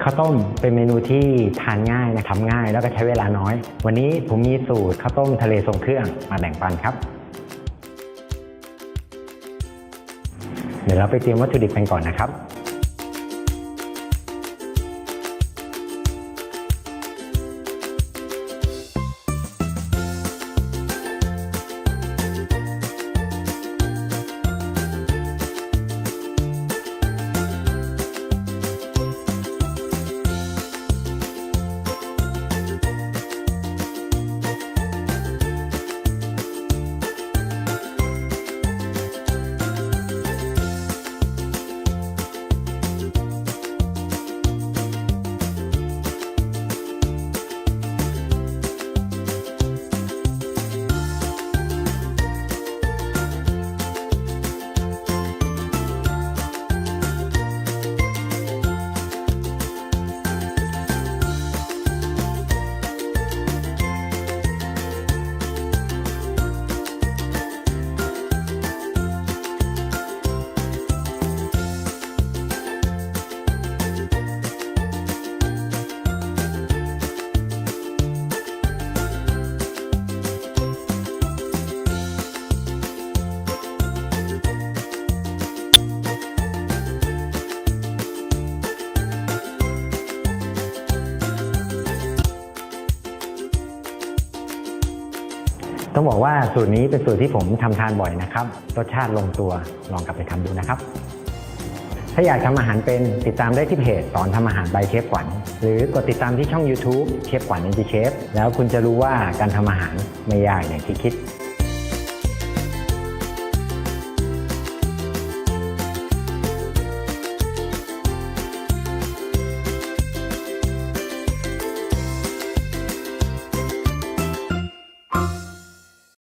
ข้าวต้มเป็นเมนูที่ทานง่ายทำง่ายแล้วก็ใช้เวลาน้อยวันนี้ผมมีสูตรข้าวต้มทะเลทรงเครื่องมาแบ่งปันครับเดี๋ยวเราไปเตรียมวัตถุดิบกันก่อนนะครับต้องบอกว่าสูตรนี้เป็นสูตรที่ผมทำทานบ่อยนะครับรสชาติลงตัวลองกลับไปทำดูนะครับถ้าอยากทำอาหารเป็นติดตามได้ที่เพจสอนทำอาหารบายเชฟขวัญหรือกดติดตามที่ช่อง YouTube เชฟขวัญอินดี้เชฟแล้วคุณจะรู้ว่าการทำอาหารไม่ยากอย่างที่คิด